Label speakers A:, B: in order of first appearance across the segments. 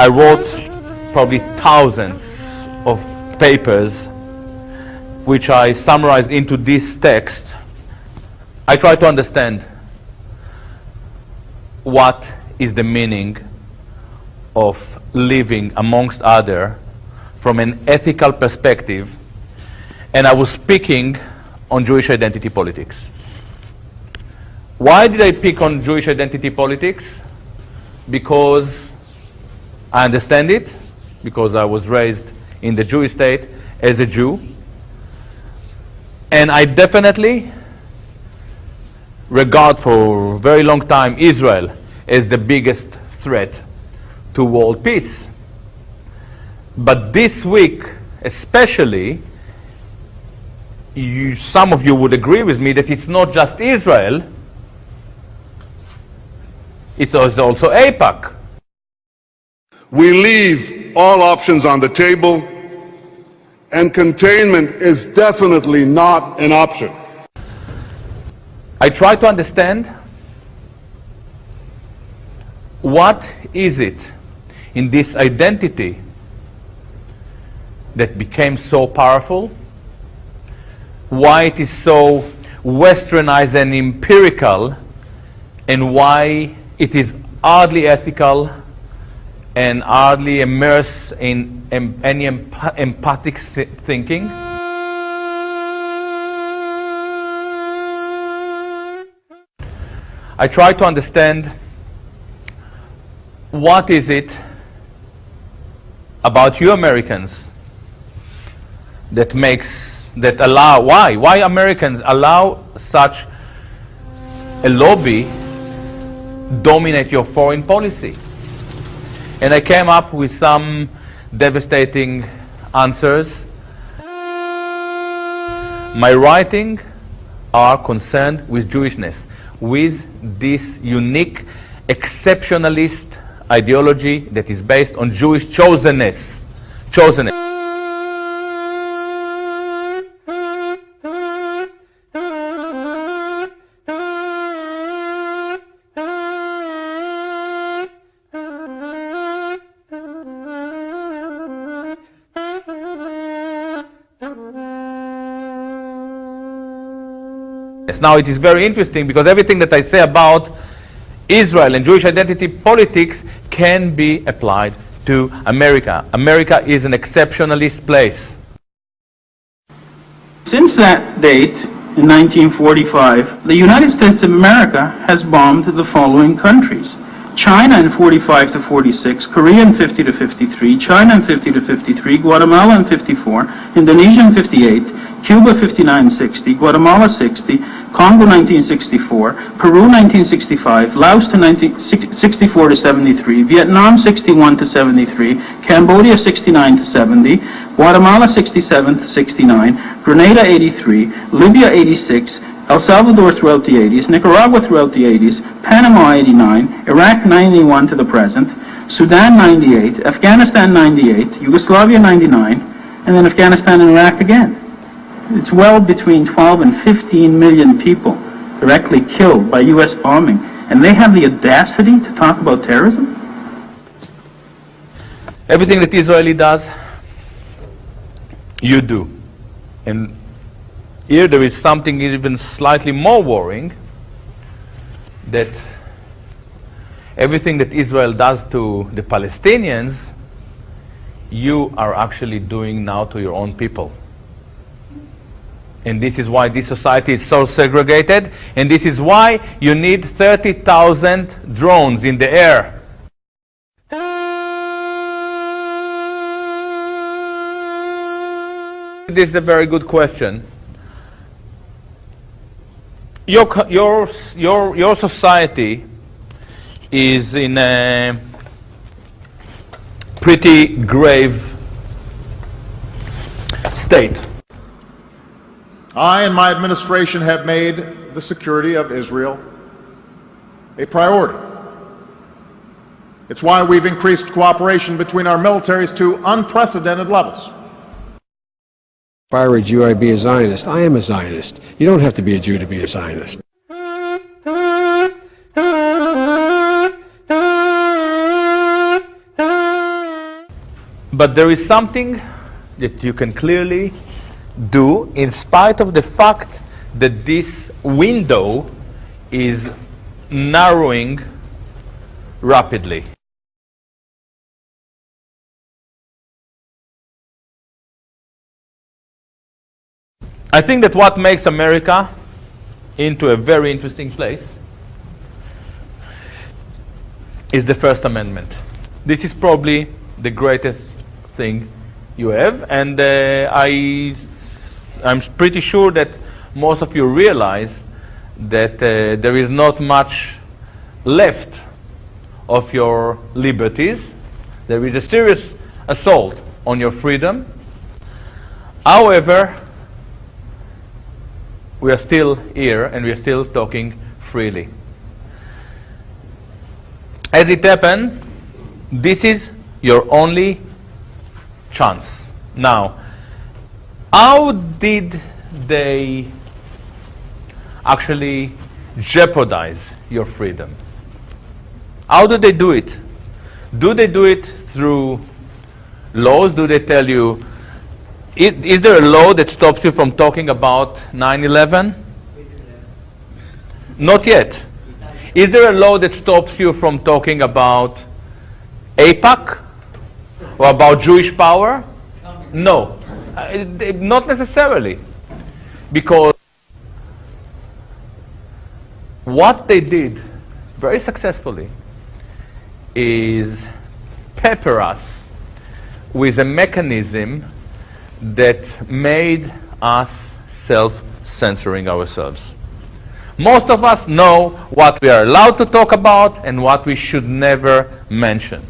A: I wrote probably thousands of papers which I summarized into this text. I try to understand what is the meaning of living amongst others from an ethical perspective, and I was speaking on Jewish identity politics. Why did I pick on Jewish identity politics? Because I understand it, because I was raised in the Jewish state as a Jew, and I definitely regard for a very long time Israel as the biggest threat to world peace. But this week, especially, some of you would agree with me that it's not just Israel, it is also AIPAC.
B: We leave all options on the table, and containment is definitely not an option.
A: I try to understand what is it in this identity that became so powerful, why it is so westernized and empirical, and why it is hardly ethical and hardly immersed in any empathic thinking. I try to understand what is it about you Americans that allow, why Americans allow such a lobby dominate your foreign policy. And I came up with some devastating answers. My writing are concerned with Jewishness, with this unique exceptionalist ideology that is based on Jewish chosenness. Now it is very interesting because everything that I say about Israel and Jewish identity politics can be applied to America. America is an exceptionalist place.
C: Since that date, in 1945, the United States of America has bombed the following countries: China in 45 to 46, Korea in 50 to 53, China in 50 to 53, Guatemala in 54, Indonesia in 58, Cuba 59-60, Guatemala 60, Congo 1964, Peru 1965, Laos to 64 to 73, Vietnam 61 to 73, Cambodia 69 to 70, Guatemala 67 to 69, Grenada 83, Libya 86, El Salvador throughout the 80s, Nicaragua throughout the 80s, Panama 89, Iraq 91 to the present, Sudan 98, Afghanistan 98, Yugoslavia 99, and then Afghanistan and Iraq again. It's well between 12 and 15 million people directly killed by U.S. bombing, and they have the audacity to talk about terrorism?
A: Everything that Israeli does, you do. And here there is something even slightly more worrying, that everything that Israel does to the Palestinians, you are actually doing now to your own people. And this is why this society is so segregated, and this is why you need 30,000 drones in the air. This is a very good question. Your society is in a pretty grave state.
D: I and my administration have made the security of Israel a priority. It's why we've increased cooperation between our militaries to unprecedented levels.
E: If I were a Jew, I'd be a Zionist. I am a Zionist. You don't have to be a Jew to be a Zionist.
A: But there is something that you can clearly do in spite of the fact that this window is narrowing rapidly. I think that what makes America into a very interesting place is the First Amendment. This is probably the greatest thing you have, and I'm pretty sure that most of you realize that there is not much left of your liberties. There is a serious assault on your freedom. However, we are still here and we are still talking freely. As it happened, this is your only chance. Now, how did they actually jeopardize your freedom? How do they do it? Do they do it through laws? Do they tell you, is there a law that stops you from talking about 9/11? Not yet. Is there a law that stops you from talking about AIPAC or about Jewish power? No, not necessarily. Because what they did very successfully is pepper us with a mechanism that made us self-censoring ourselves. Most of us know what we are allowed to talk about and what we should never mention.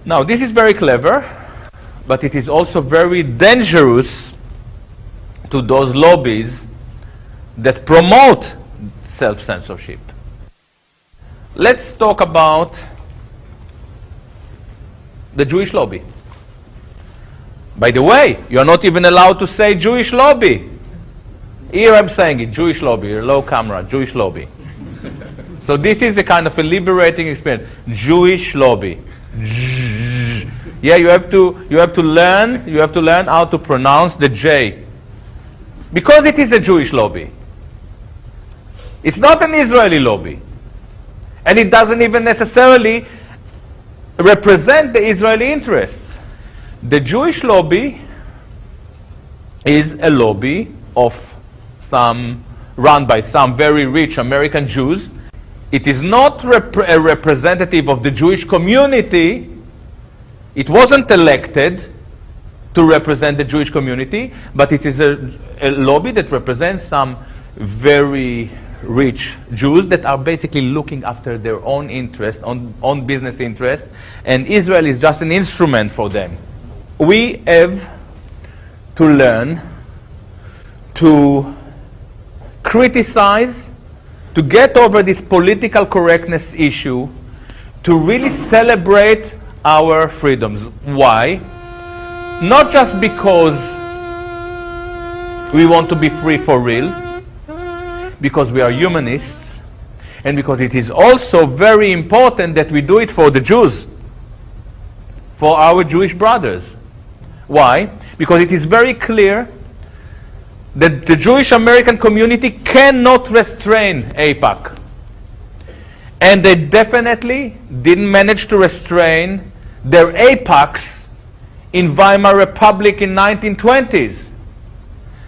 A: Now, this is very clever, but it is also very dangerous to those lobbies that promote self-censorship. Let's talk about the Jewish lobby. By the way, you're not even allowed to say Jewish lobby. Here I'm saying it, Jewish lobby, low camera, Jewish lobby. So this is a kind of a liberating experience. Jewish lobby. Yeah, you have to learn how to pronounce the J. Because it is a Jewish lobby. It's not an Israeli lobby. And it doesn't even necessarily represent the Israeli interests. The Jewish lobby is a lobby of run by some very rich American Jews. It is not a representative of the Jewish community. It wasn't elected to represent the Jewish community, but it is a lobby that represents some very rich Jews that are basically looking after their own interest, own business interest, and Israel is just an instrument for them. We have to learn to criticize, to get over this political correctness issue, to really celebrate our freedoms. Why? Not just because we want to be free for real, because we are humanists, and because it is also very important that we do it for the Jews, for our Jewish brothers. Why? Because it is very clear that the Jewish American community cannot restrain AIPAC. And they definitely didn't manage to restrain their AIPACs in Weimar Republic in 1920s.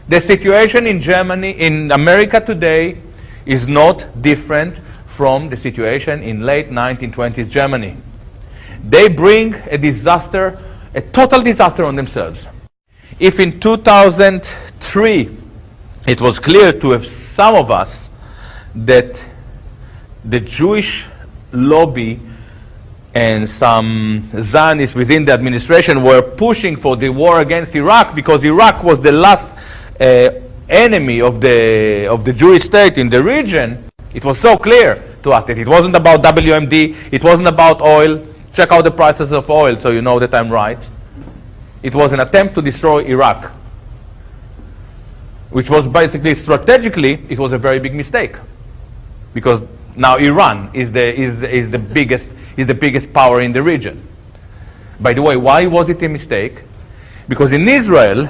A: The situation in Germany, in America today, is not different from the situation in late 1920s Germany. They bring a disaster, a total disaster on themselves. If in 2003 it was clear to some of us that the Jewish lobby and some Zionists within the administration were pushing for the war against Iraq because Iraq was the last enemy of the Jewish state in the region, it was so clear to us that it wasn't about WMD, it wasn't about oil. Check out the prices of oil so you know that I'm right. It was an attempt to destroy Iraq, which was basically strategically, it was a very big mistake. Because now Iran is the biggest is the biggest power in the region. By the way, why was it a mistake? Because in Israel,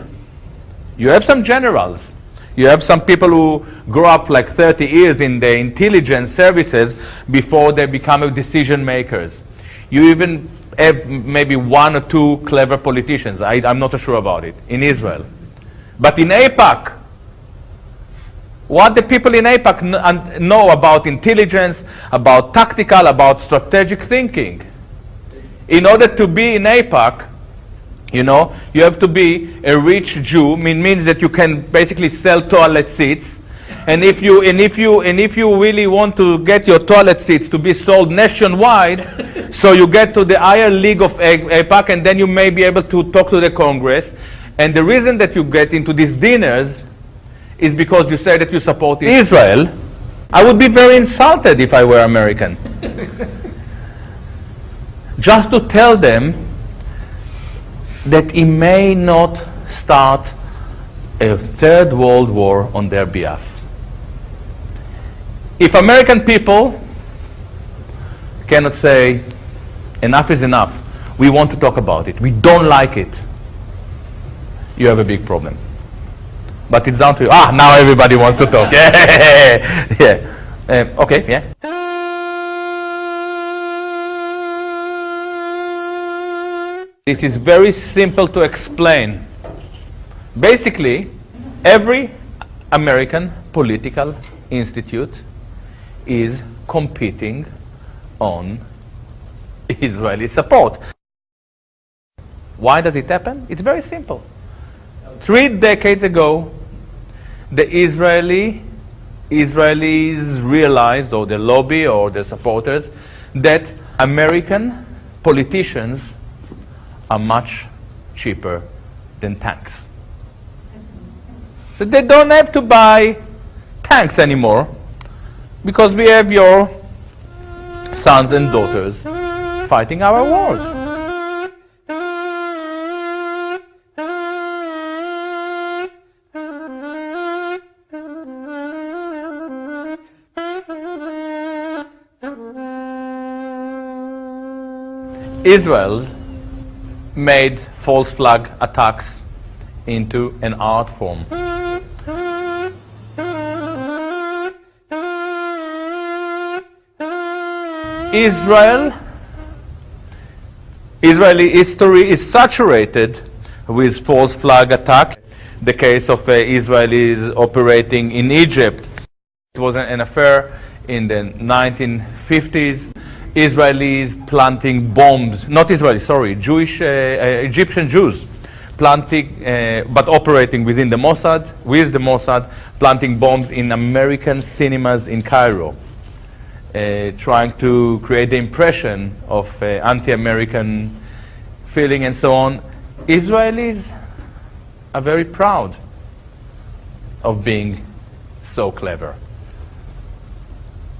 A: you have some generals. You have some people who grow up like 30 years in the intelligence services before they become decision makers. You even have maybe one or two clever politicians. I'm not so sure about it in Israel. But in AIPAC, what the people in AIPAC know about intelligence, about tactical, about strategic thinking. In order to be in AIPAC, you know, you have to be a rich Jew. Means that you can basically sell toilet seats, and if you really want to get your toilet seats to be sold nationwide, so you get to the higher league of AIPAC, and then you may be able to talk to the Congress. And the reason that you get into these dinners is because you say that you support Israel. I would be very insulted if I were American. Just to tell them that he may not start a third world war on their behalf. If American people cannot say, enough is enough, we want to talk about it, we don't like it, you have a big problem. But it's down to you. Now everybody wants to talk. Yeah. Okay, yeah. This is very simple to explain. Basically, every American political institute is competing on Israeli support. Why does it happen? It's very simple. 3 decades ago, the Israelis realized, or the lobby or the supporters, that American politicians are much cheaper than tanks. So they don't have to buy tanks anymore because we have your sons and daughters fighting our wars. Israel made false flag attacks into an art form. Israeli history is saturated with false flag attack. The case of Israelis operating in Egypt. It was an affair in the 1950s. Israelis planting bombs, not Israelis, sorry, Egyptian Jews planting, but operating within the Mossad, with the Mossad, planting bombs in American cinemas in Cairo, trying to create the impression of anti-American feeling and so on. Israelis are very proud of being so clever.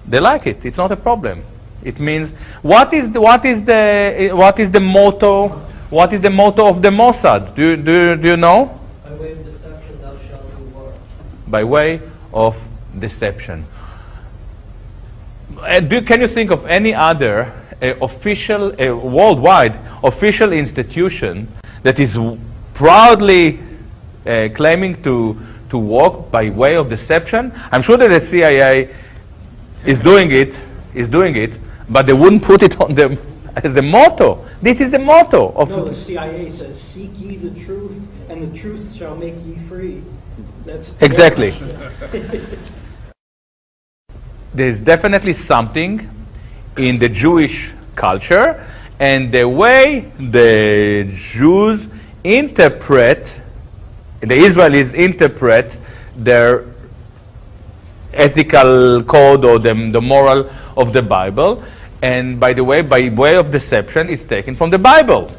A: They like it. It's not a problem. It means what is the motto? What is the motto of the Mossad? Do you know?
F: By way of deception, thou shalt do war.
A: By way of deception. Can you think of any other official, worldwide official institution that is proudly claiming to work by way of deception? I'm sure that the CIA is doing it, but they wouldn't put it on them as a motto. This is the motto of.
F: No, the CIA says, "Seek ye the truth, and the truth shall make ye free." That's
A: exactly. There's definitely something in the Jewish culture and the way the Jews interpret, the Israelis interpret their ethical code or the moral of the Bible. And by the way, by way of deception, it's taken from the Bible.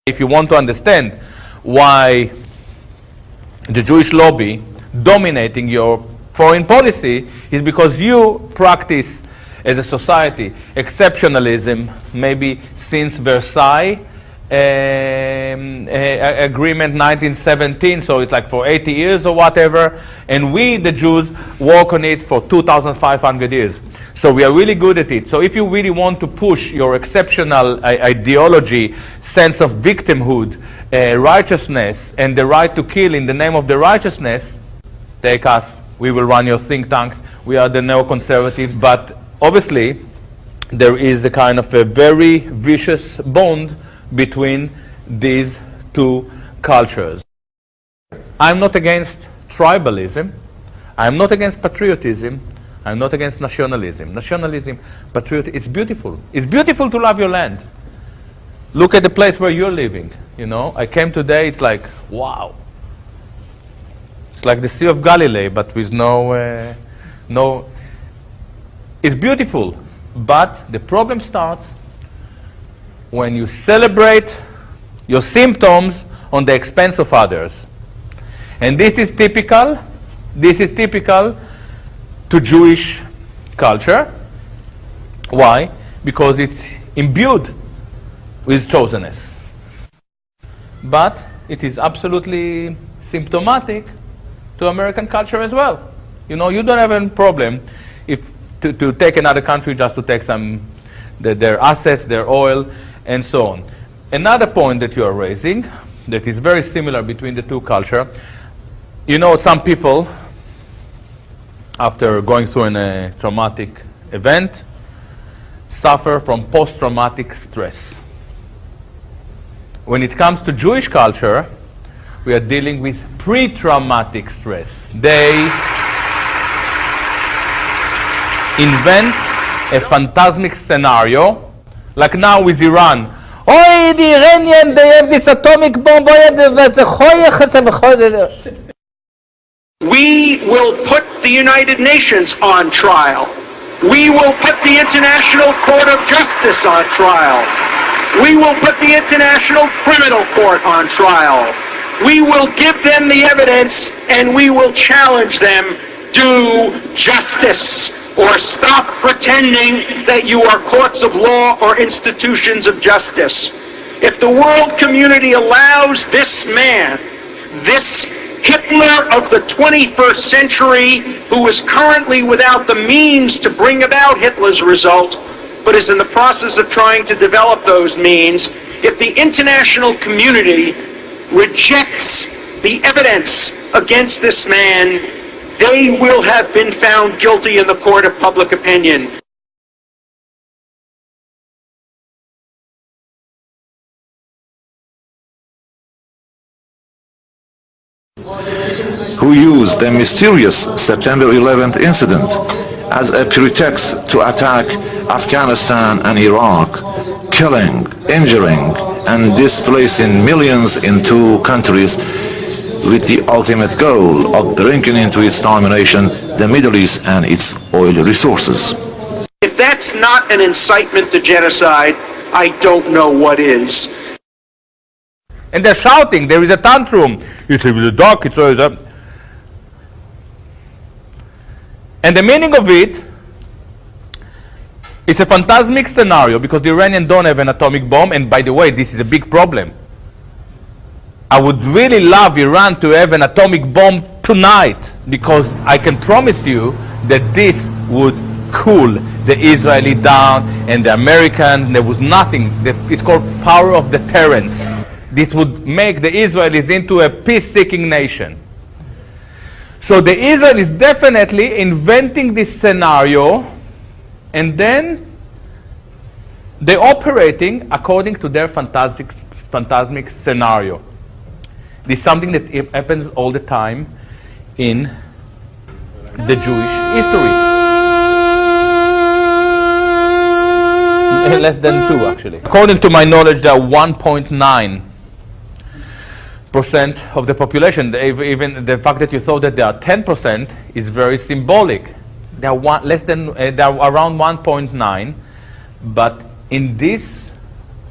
A: If you want to understand why the Jewish lobby dominating your foreign policy is because you practice as a society exceptionalism, maybe since Versailles agreement 1917, so it's like for 80 years or whatever, and we, the Jews, work on it for 2,500 years. So we are really good at it. So if you really want to push your exceptional ideology, sense of victimhood, righteousness, and the right to kill in the name of the righteousness, take us. We will run your think tanks. We are the neoconservatives. But obviously, there is a kind of a very vicious bond between these two cultures. I'm not against tribalism. I'm not against patriotism. I'm not against nationalism. Nationalism, patriotism, it's beautiful. It's beautiful to love your land. Look at the place where you're living. You know, I came today, it's like, wow. It's like the Sea of Galilee, but with no. It's beautiful, but the problem starts when you celebrate your symptoms on the expense of others. And this is typical to Jewish culture. Why? Because it's imbued with chosenness. But it is absolutely symptomatic to American culture as well. You know, you don't have any problem if to take another country just to take some their assets, their oil, and so on. Another point that you are raising that is very similar between the two cultures. You know, some people, after going through a traumatic event, suffer from post-traumatic stress. When it comes to Jewish culture, we are dealing with pre-traumatic stress. They invent a phantasmic scenario, like now with Iran. Oh, the Iranian, they have this atomic bomb.
G: We will put the United Nations on trial. We will put the International Court of Justice on trial. We will put the International Criminal Court on trial. We will give them the evidence and we will challenge them. Do justice, or stop pretending that you are courts of law or institutions of justice. If the world community allows this man, this Hitler of the 21st century, who is currently without the means to bring about Hitler's result, but is in the process of trying to develop those means, if the international community rejects the evidence against this man, they will have been found guilty in the court of public opinion.
H: Who used the mysterious September 11th incident as a pretext to attack Afghanistan and Iraq, killing, injuring, and displacing millions in two countries, with the ultimate goal of bringing into its domination the Middle East and its oil resources.
G: If that's not an incitement to genocide, I don't know what is.
A: And they're shouting, there is a tantrum. It's a dark, it's always up. And the meaning of it, it's a phantasmic scenario because the Iranians don't have an atomic bomb, and by the way, this is a big problem. I would really love Iran to have an atomic bomb tonight, because I can promise you that this would cool the Israeli down and the American. There was nothing. It's called power of deterrence. This would make the Israelis into a peace-seeking nation. So the Israelis definitely inventing this scenario, and then they're operating according to their phantasmic scenario. This is something that happens all the time in the Jewish history. Less than 2, actually. According to my knowledge, there are 1.9% of the population. Even the fact that you thought that there are 10% is very symbolic. There are around 1.9, but in this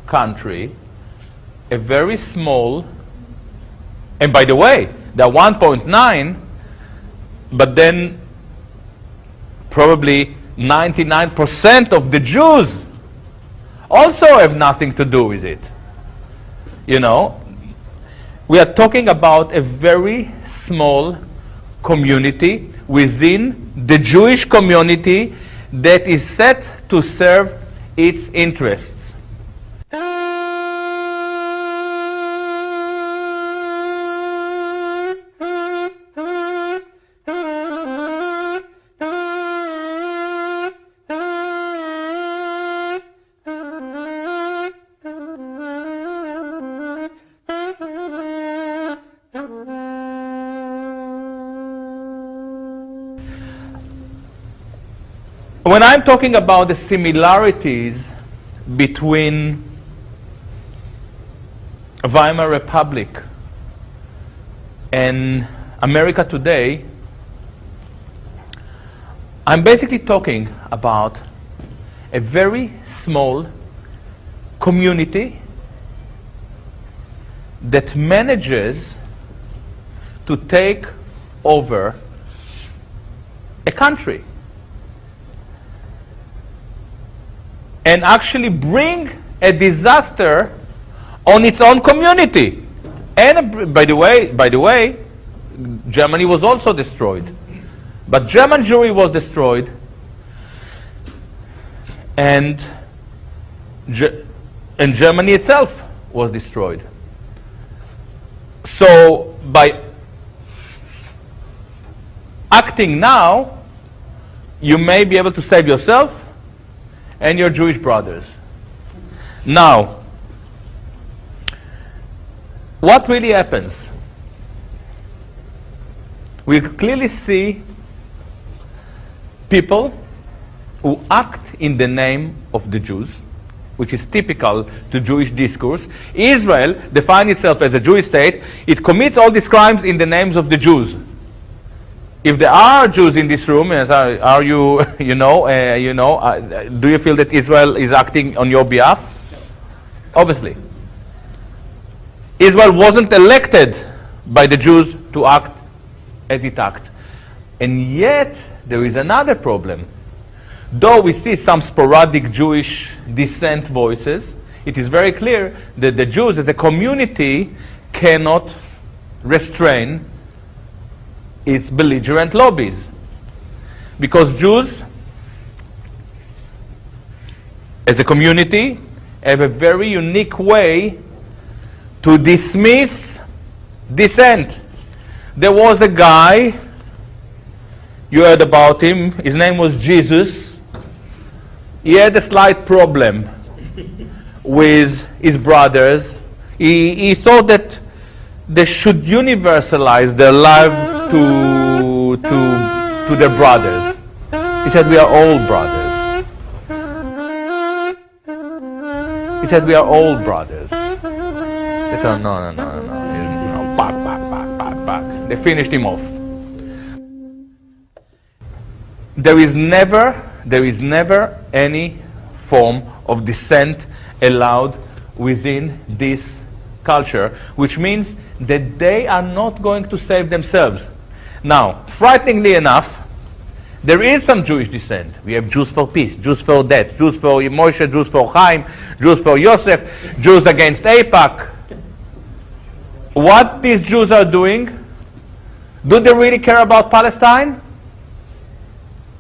A: country, a very small. And by the way, there are 1.9, but then probably 99% of the Jews also have nothing to do with it. You know, we are talking about a very small community within the Jewish community that is set to serve its interests. When I'm talking about the similarities between Weimar Republic and America today, I'm basically talking about a very small community that manages to take over a country and actually bring a disaster on its own community. And by the way, Germany was also destroyed. But German Jewry was destroyed, and Germany itself was destroyed. So by acting now, you may be able to save yourself and your Jewish brothers. Now, what really happens? We clearly see people who act in the name of the Jews, which is typical to Jewish discourse. Israel defines itself as a Jewish state. It commits all these crimes in the names of the Jews. If there are Jews in this room, are you, do you feel that Israel is acting on your behalf? Obviously. Israel wasn't elected by the Jews to act as it acts. And yet, there is another problem. Though we see some sporadic Jewish dissent voices, it is very clear that the Jews as a community cannot restrain its belligerent lobbies. Because Jews, as a community, have a very unique way to dismiss dissent. There was a guy, you heard about him, his name was Jesus. He had a slight problem with his brothers. He thought that they should universalize their love to their brothers. He said, we are all brothers. He said, we are all brothers. They said, no. Back. They finished him off. There is never any form of dissent allowed within this culture, which means that they are not going to save themselves. Now, frighteningly enough, there is some Jewish dissent. We have Jews for peace, Jews for death, Jews for Moshe, Jews for Chaim, Jews for Yosef, Jews against AIPAC. What these Jews are doing, do they really care about Palestine?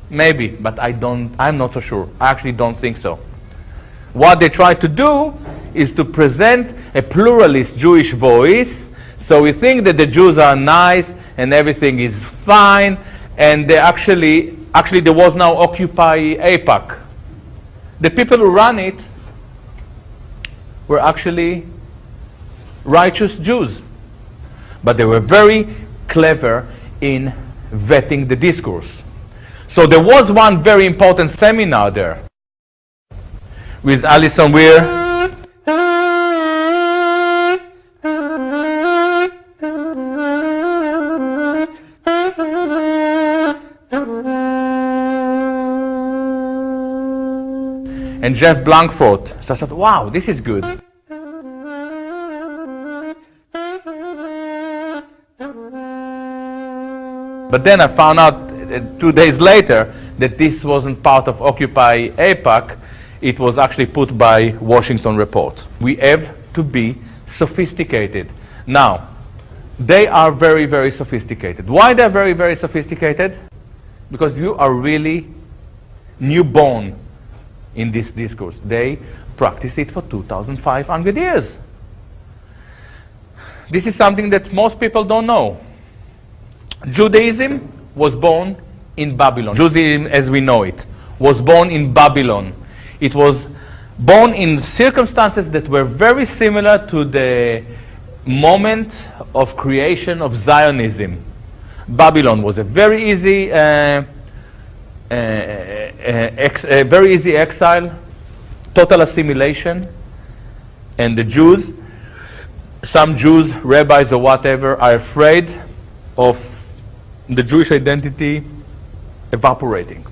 A: Maybe, but I'm not so sure. I actually don't think so. What they try to do is to present a pluralist Jewish voice. So we think that the Jews are nice and everything is fine, and they actually there was now Occupy AIPAC. The people who run it were actually righteous Jews, but they were very clever in vetting the discourse. So there was one very important seminar there with Alison Weir and Jeff Blankfort. So I thought, wow, this is good. But then I found out 2 days later that this wasn't part of Occupy AIPAC. It was actually put by Washington Report. We have to be sophisticated. Now, they are very, very sophisticated. Why they're very, very sophisticated? Because you are really newborn in this discourse. They practice it for 2,500 years. This is something that most people don't know. Judaism was born in Babylon. Judaism as we know it was born in Babylon. It was born in circumstances that were very similar to the moment of creation of Zionism. Babylon was a very easy exile, total assimilation, and the Jews, some Jews, rabbis or whatever, are afraid of the Jewish identity evaporating.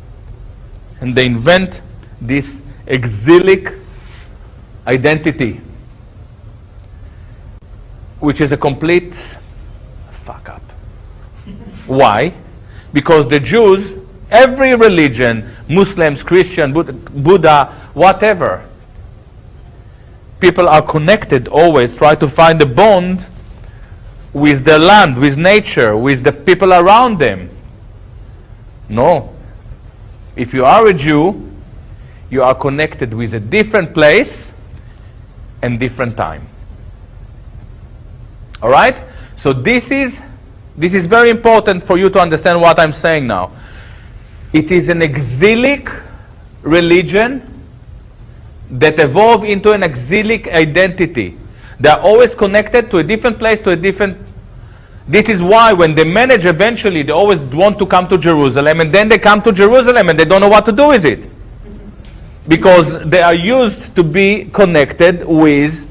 A: And they invent this exilic identity, which is a complete fuck up. Why? Because the Jews, every religion, Muslims, Christian, Buddha, whatever, people are connected always, try to find a bond with the land, with nature, with the people around them. No. If you are a Jew, you are connected with a different place and different time. All right? So this is very important for you to understand what I'm saying now. It is an exilic religion that evolved into an exilic identity. They are always connected to a different place, to a different... This is why when they manage eventually, they always want to come to Jerusalem, and then they come to Jerusalem and they don't know what to do with it. Because they are used to be connected with,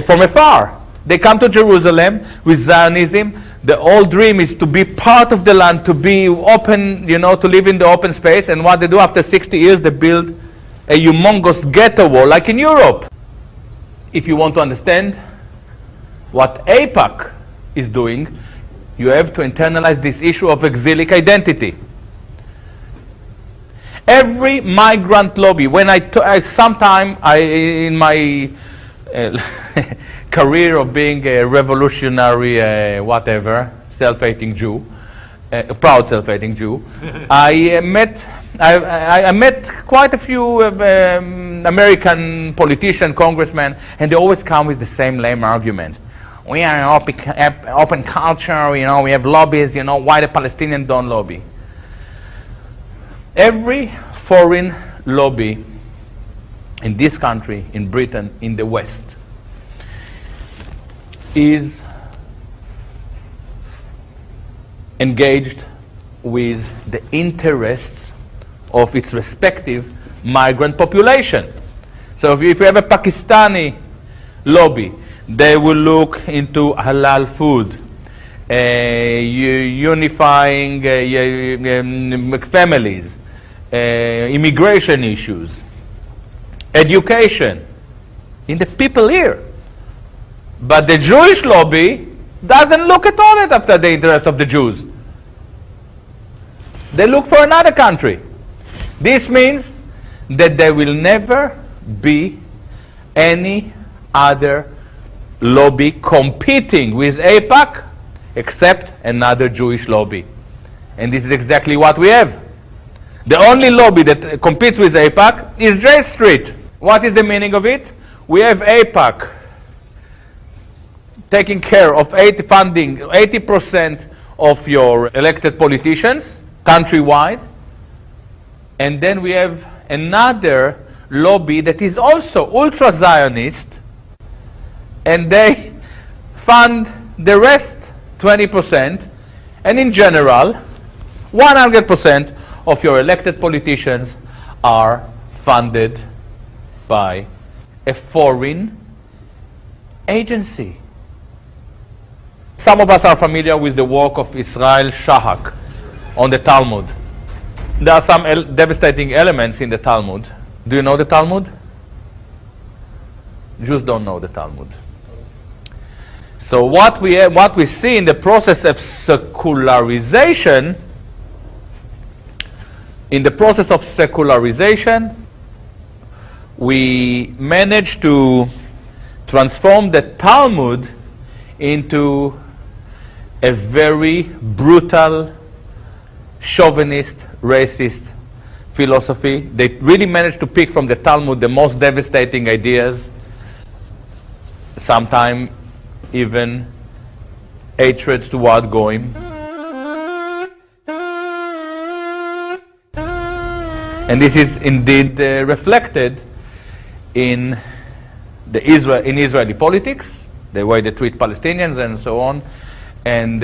A: from afar. They come to Jerusalem with Zionism. The whole dream is to be part of the land, to be open, you know, to live in the open space. And what they do after 60 years, they build a humongous ghetto wall, like in Europe. If you want to understand what AIPAC is doing, you have to internalize this issue of exilic identity. Every migrant lobby, when sometime in my career of being a revolutionary, whatever, self-hating Jew, a proud self-hating Jew, I met quite a few American politicians, congressmen, and they always come with the same lame argument. We are an open culture, you know, we have lobbies, you know, why the Palestinians don't lobby? Every foreign lobby in this country, in Britain, in the West, is engaged with the interests of its respective migrant population. So if you have a Pakistani lobby, they will look into halal food, unifying families, immigration issues, education, in the people here. But the Jewish lobby doesn't look at all at after the interest of the Jews. They look for another country. This means that there will never be any other lobby competing with AIPAC except another Jewish lobby. And this is exactly what we have. The only lobby that competes with AIPAC is J Street. What is the meaning of it? We have AIPAC taking care of funding 80% of your elected politicians countrywide. And then we have another lobby that is also ultra-Zionist, and they fund the rest 20%, and in general 100% of your elected politicians are funded by a foreign agency. Some of us are familiar with the work of Isreal Shahak on the Talmud. There are some devastating elements in the Talmud. Do you know the Talmud? Jews don't know the Talmud. So what we see in the process of secularization in the process of secularization, we managed to transform the Talmud into a very brutal, chauvinist, racist philosophy. They really managed to pick from the Talmud the most devastating ideas, sometimes even hatreds toward Goyim. And this is indeed reflected in Israeli politics, the way they treat Palestinians and so on. And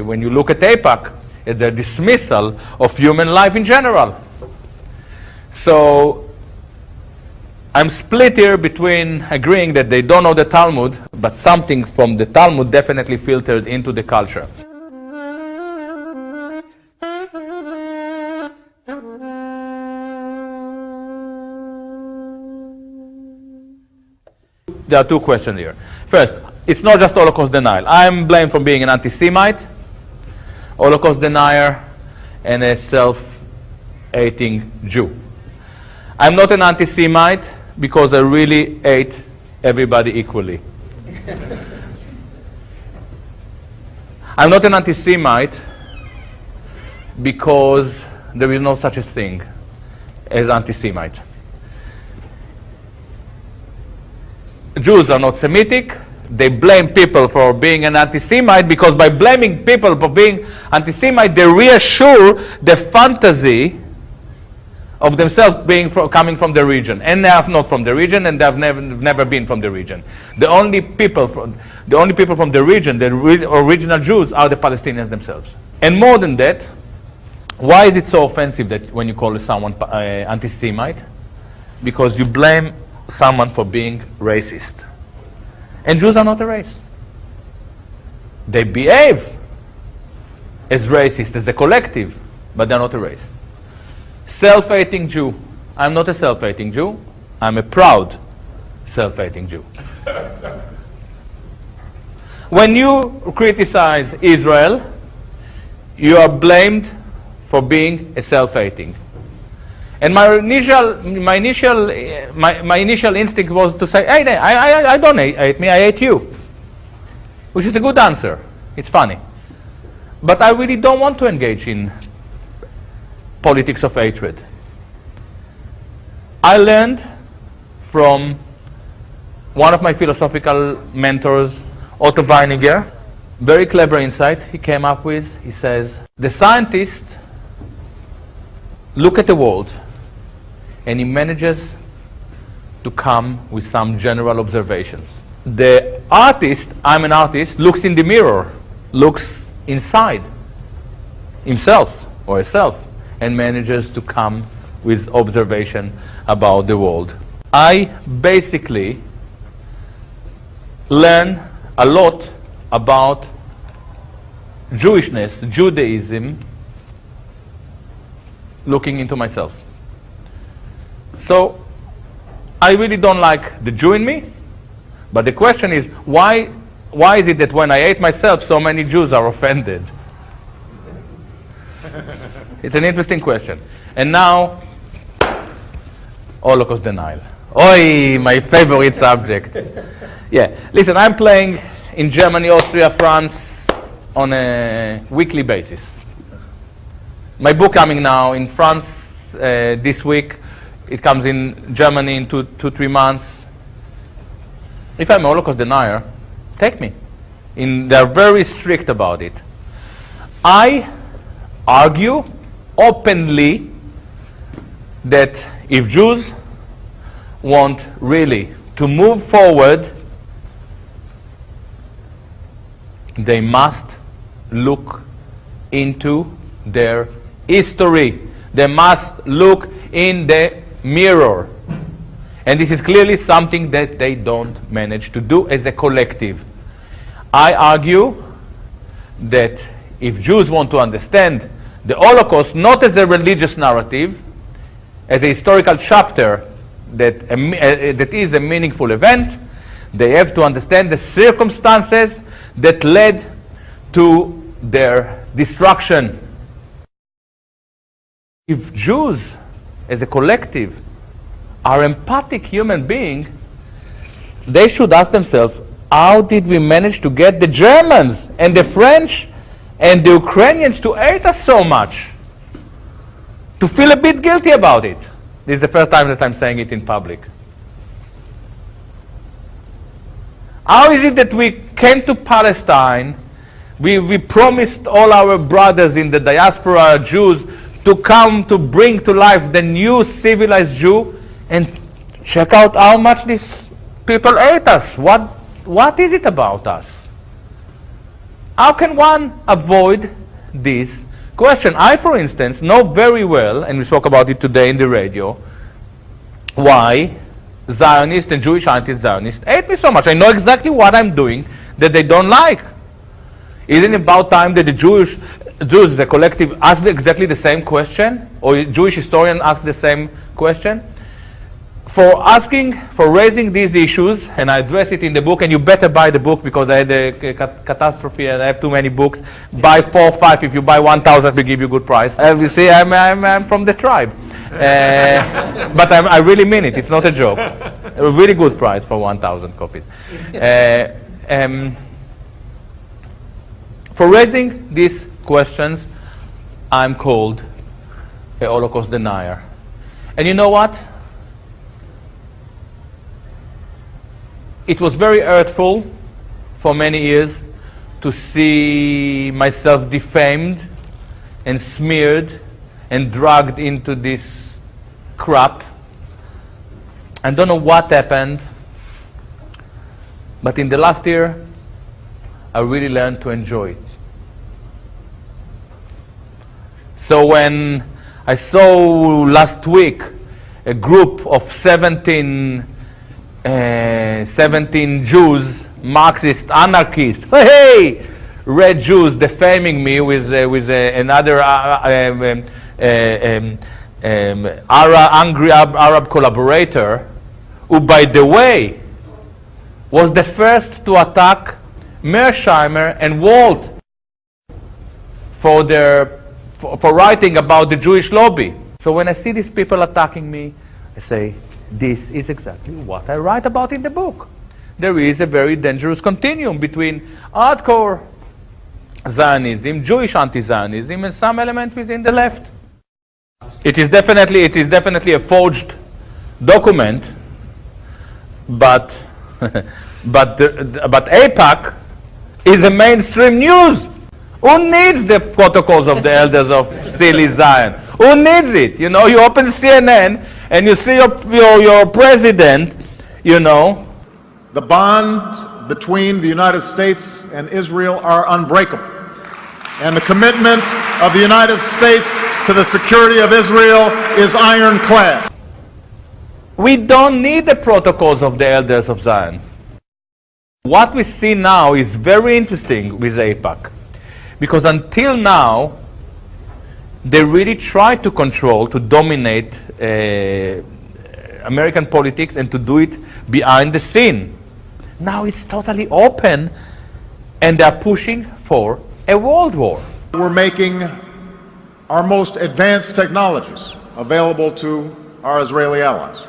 A: when you look at AIPAC, at the dismissal of human life in general. So I'm split here between agreeing that they don't know the Talmud, but something from the Talmud definitely filtered into the culture. There are two questions here. First, it's not just Holocaust denial. I'm blamed for being an anti-Semite, Holocaust denier, and a self-hating Jew. I'm not an anti-Semite because I really hate everybody equally. I'm not an anti-Semite because there is no such a thing as anti-Semite. Jews are not Semitic. They blame people for being an anti-Semite because by blaming people for being anti-Semite, they reassure the fantasy of themselves being coming from the region. And they are not from the region, and they have never been from the region. The only people from the region, the original Jews, are the Palestinians themselves. And more than that, why is it so offensive that when you call someone anti-Semite? Because you blame someone for being racist. And Jews are not a race. They behave as racist, as a collective, but they're not a race. Self-hating Jew. I'm not a self-hating Jew. I'm a proud self-hating Jew. When you criticize Israel, you are blamed for being a self-hating. And my initial instinct was to say, hey, I don't hate me, I hate you. Which is a good answer. It's funny. But I really don't want to engage in politics of hatred. I learned from one of my philosophical mentors, Otto Weininger, very clever insight he came up with. He says, the scientist looks at the world and he manages to come with some general observations. The artist, I'm an artist, looks in the mirror, looks inside himself or herself, and manages to come with observation about the world. I basically learn a lot about Jewishness, Judaism, looking into myself. So I really don't like the Jew in me, but the question is, why is it that when I hate myself, so many Jews are offended? It's an interesting question. And now, Holocaust denial. Oi, my favorite subject. Yeah, listen, I'm playing in Germany, Austria, France on a weekly basis. My book coming now in France this week. It comes in Germany in 2-3 months. If I'm a Holocaust denier, take me. They're very strict about it. I argue openly that if Jews want really to move forward, they must look into their history. They must look in the mirror. And this is clearly something that they don't manage to do as a collective. I argue that if Jews want to understand the Holocaust not as a religious narrative, as a historical chapter that is a meaningful event, they have to understand the circumstances that led to their destruction. If Jews, as a collective, are empathic human beings, they should ask themselves, how did we manage to get the Germans and the French and the Ukrainians to hate us so much? To feel a bit guilty about it. This is the first time that I'm saying it in public. How is it that we came to Palestine, we promised all our brothers in the diaspora, Jews, to come to bring to life the new civilized Jew, and check out how much these people hate us. What is it about us? How can one avoid this question? I, for instance, know very well, and we spoke about it today in the radio, why Zionists and Jewish anti-Zionists hate me so much. I know exactly what I'm doing that they don't like. Isn't it about time that the Jews as a collective ask exactly the same question, or a Jewish historian ask the same question? For raising these issues, and I address it in the book, and you better buy the book because I had a catastrophe and I have too many books. Buy 4 or 5. If you buy 1,000, we give you a good price. You see, I'm from the tribe. But I really mean it. It's not a joke. A really good price for 1,000 copies. For raising these questions, I'm called a Holocaust denier. And you know what? It was very hurtful for many years to see myself defamed and smeared and dragged into this crap. I don't know what happened, but in the last year, I really learned to enjoy it. So when I saw last week a group of 17 Jews, Marxist anarchists, hey, red Jews defaming me with another angry Arab collaborator, who, by the way, was the first to attack Mearsheimer and Walt for writing about the Jewish lobby. So when I see these people attacking me, I say, this is exactly what I write about in the book. There is a very dangerous continuum between hardcore Zionism, Jewish anti-Zionism, and some element within the left. It is definitely a forged document, but AIPAC is a mainstream news. Who needs the protocols of the elders of silly Zion? Who needs it? You know, you open CNN and you see your president, you know.
D: The bonds between the United States and Israel are unbreakable. And the commitment of the United States to the security of Israel is ironclad.
A: We don't need the protocols of the elders of Zion. What we see now is very interesting with AIPAC. Because until now, they really tried to control, to dominate American politics and to do it behind the scene. Now it's totally open, and they're pushing for a world war.
D: We're making our most advanced technologies available to our Israeli allies.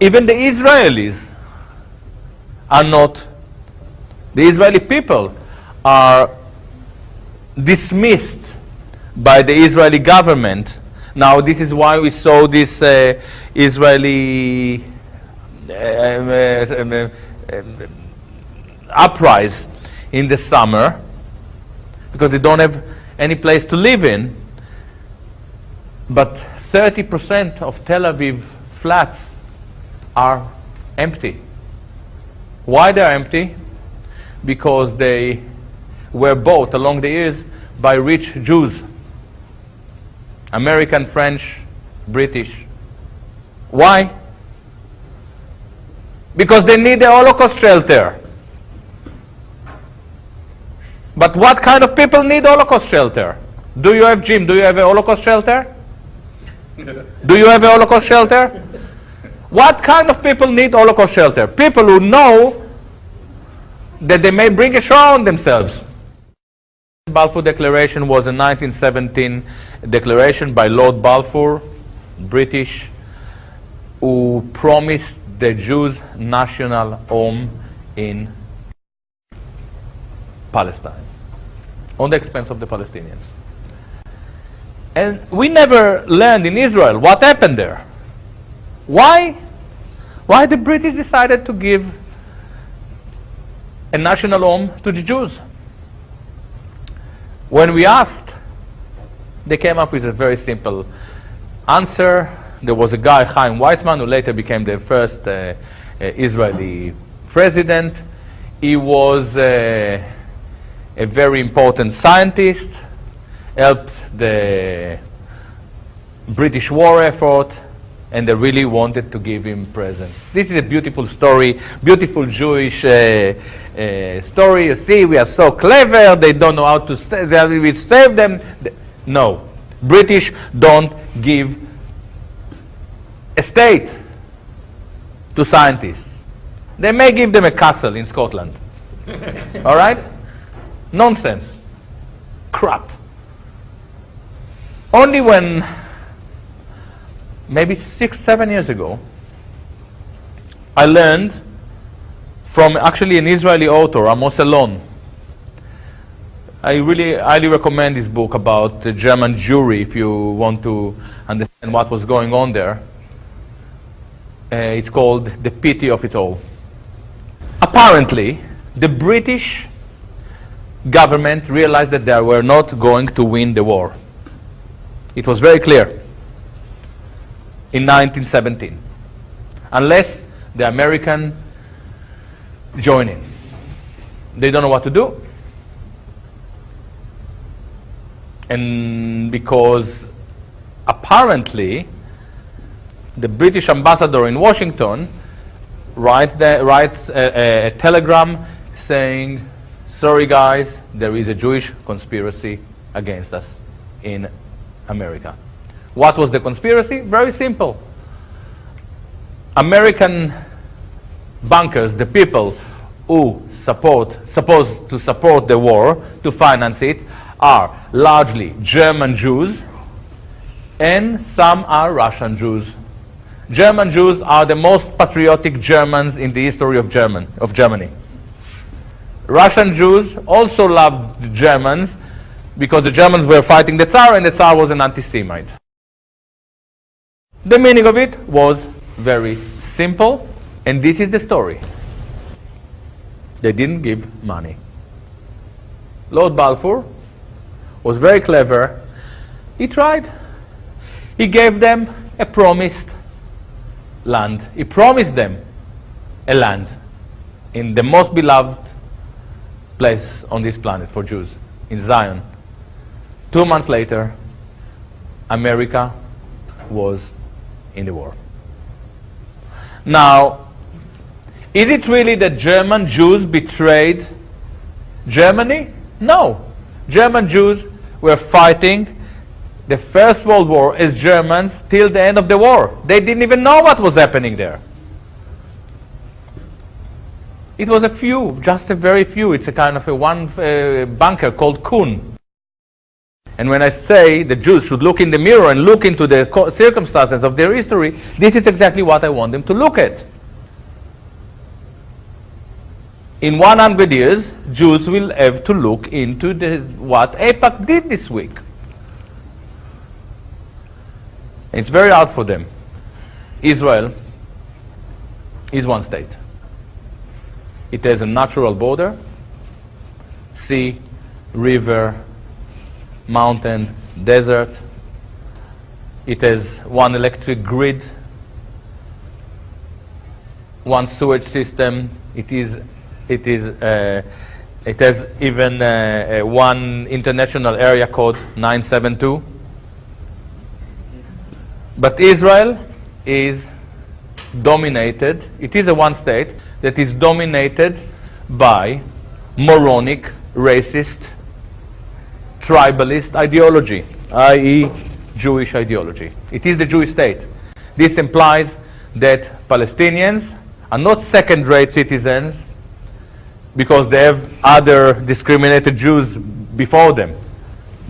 A: Even the Israelis are not, the Israeli people are dismissed by the Israeli government. Now this is why we saw this Israeli uprising in the summer, because they don't have any place to live in. But 30% of Tel Aviv flats are empty. Why they're empty? Because they were bought along the years by rich Jews. American, French, British. Why? Because they need a Holocaust shelter. But what kind of people need Holocaust shelter? Do you have, Jim, do you have a Holocaust shelter? Do you have a Holocaust shelter? What kind of people need Holocaust shelter? People who know that they may bring a show on themselves. The Balfour Declaration was a 1917 declaration by Lord Balfour, British, who promised the Jews national home in Palestine, on the expense of the Palestinians. And we never learned in Israel what happened there. Why the British decided to give a national home to the Jews? When we asked, they came up with a very simple answer. There was a guy, Chaim Weizmann, who later became the first Israeli president. He was a very important scientist, helped the British war effort, and they really wanted to give him present. This is a beautiful story, beautiful Jewish story. You see, we are so clever, they don't know how to we save them. No, British don't give a state to scientists. They may give them a castle in Scotland. All right? Nonsense. Crap. Only when, maybe 6-7 years ago, I learned from actually an Israeli author, Amos Elon. I really highly recommend this book about the German Jewry if you want to understand what was going on there. It's called The Pity of It All. Apparently, the British government realized that they were not going to win the war. It was very clear in 1917, unless the American join in. They don't know what to do. And because apparently the British ambassador in Washington writes a telegram saying, sorry guys, there is a Jewish conspiracy against us in America. What was the conspiracy? Very simple. American bankers, the people who supposed to support the war, to finance it, are largely German Jews, and some are Russian Jews. German Jews are the most patriotic Germans in the history of Germany. Russian Jews also loved the Germans because the Germans were fighting the Tsar, and the Tsar was an anti-Semite. The meaning of it was very simple, and this is the story. They didn't give money. Lord Balfour was very clever. He tried. He gave them a promised land. He promised them a land in the most beloved place on this planet for Jews, in Zion. 2 months later, America was in the war. Now, is it really that German Jews betrayed Germany? No. German Jews were fighting the First World War as Germans till the end of the war. They didn't even know what was happening there. It was a few, just a very few. It's a kind of a one bunker called Kuhn. And when I say the Jews should look in the mirror and look into the circumstances of their history, this is exactly what I want them to look at. In 100 years, Jews will have to look into what AIPAC did this week. It's very hard for them. Israel is one state. It has a natural border, sea, river, mountain, desert. It has one electric grid, one sewage system. It has even one international area code 972. But Israel is dominated. It is a one state that is dominated by moronic, racist, tribalist ideology, i.e. Jewish ideology. It is the Jewish state. This implies that Palestinians are not second-rate citizens because they have other discriminated Jews before them.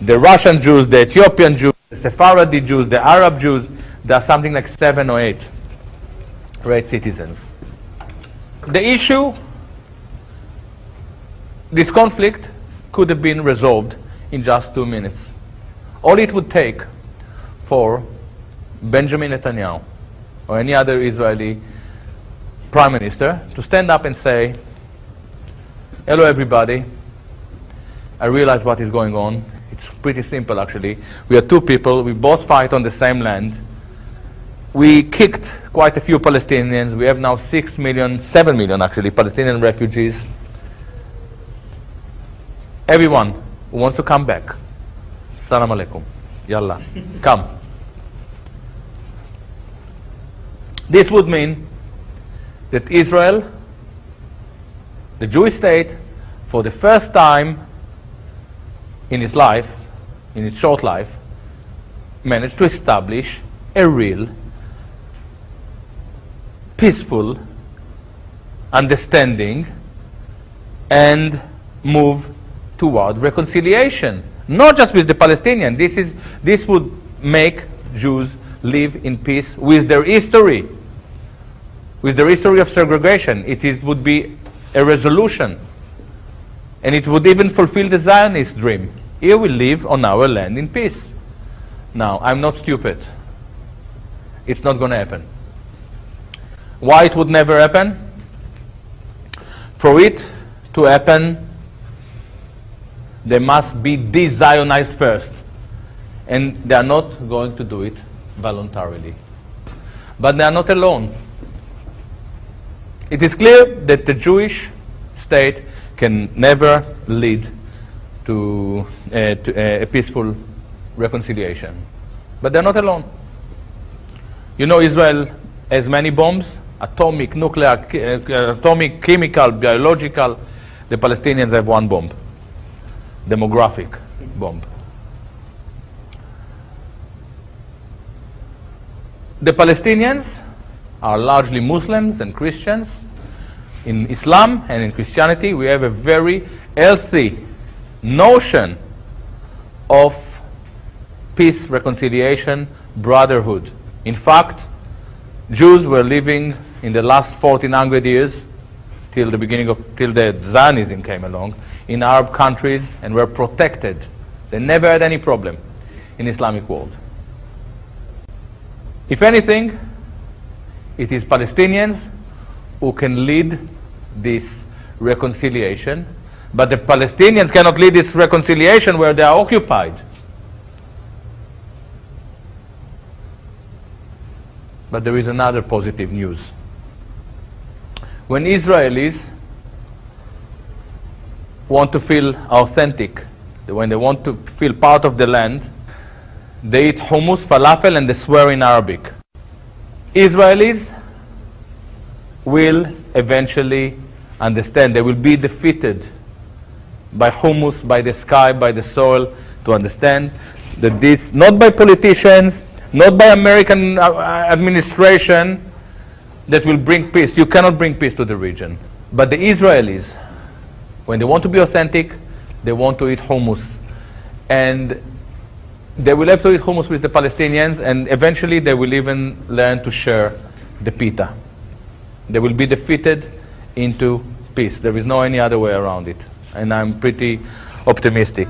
A: The Russian Jews, the Ethiopian Jews, the Sephardi Jews, the Arab Jews, there are something like 7 or 8 rate citizens. The issue, this conflict, could have been resolved in just 2 minutes. All it would take for Benjamin Netanyahu or any other Israeli prime minister to stand up and say, hello everybody, I realize what is going on. It's pretty simple actually. We are 2 people, we both fight on the same land. We kicked quite a few Palestinians. We have now 7 million actually, Palestinian refugees. Everyone who wants to come back, Salam alaikum, yalla, come. This would mean that Israel, the Jewish state, for the first time in its life, in its short life, managed to establish a real, peaceful understanding and move toward reconciliation. Not just with the Palestinians. This would make Jews live in peace with their history, with their history of segregation. It would be a resolution. And it would even fulfill the Zionist dream. Here we live on our land in peace. Now, I'm not stupid. It's not going to happen. Why it would never happen? For it to happen, they must be de-Zionized first. And they are not going to do it voluntarily. But they are not alone. It is clear that the Jewish state can never lead to a peaceful reconciliation. But they're not alone. You know, Israel has many bombs, atomic, nuclear, atomic, chemical, biological. The Palestinians have 1 bomb, demographic bomb. The Palestinians are largely Muslims and Christians. In Islam and in Christianity, we have a very healthy notion of peace, reconciliation, brotherhood. In fact, Jews were living in the last 1400 years, till the Zionism came along, in Arab countries and were protected. They never had any problem in Islamic world. If anything, it is Palestinians who can lead this reconciliation, but the Palestinians cannot lead this reconciliation where they are occupied. But there is another positive news. When Israelis want to feel authentic, when they want to feel part of the land, they eat hummus, falafel, and they swear in Arabic. Israelis will eventually understand. They will be defeated by hummus, by the sky, by the soil, to understand that this, not by politicians, not by American administration, that will bring peace. You cannot bring peace to the region. But the Israelis, when they want to be authentic, they want to eat hummus. And they will have to eat hummus with the Palestinians, and eventually they will even learn to share the pita. They will be defeated into peace. There is no any other way around it. And I'm pretty optimistic.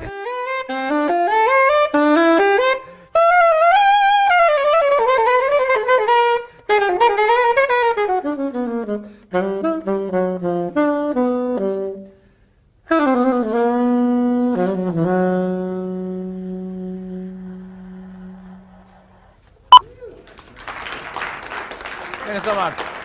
A: Thank you so much.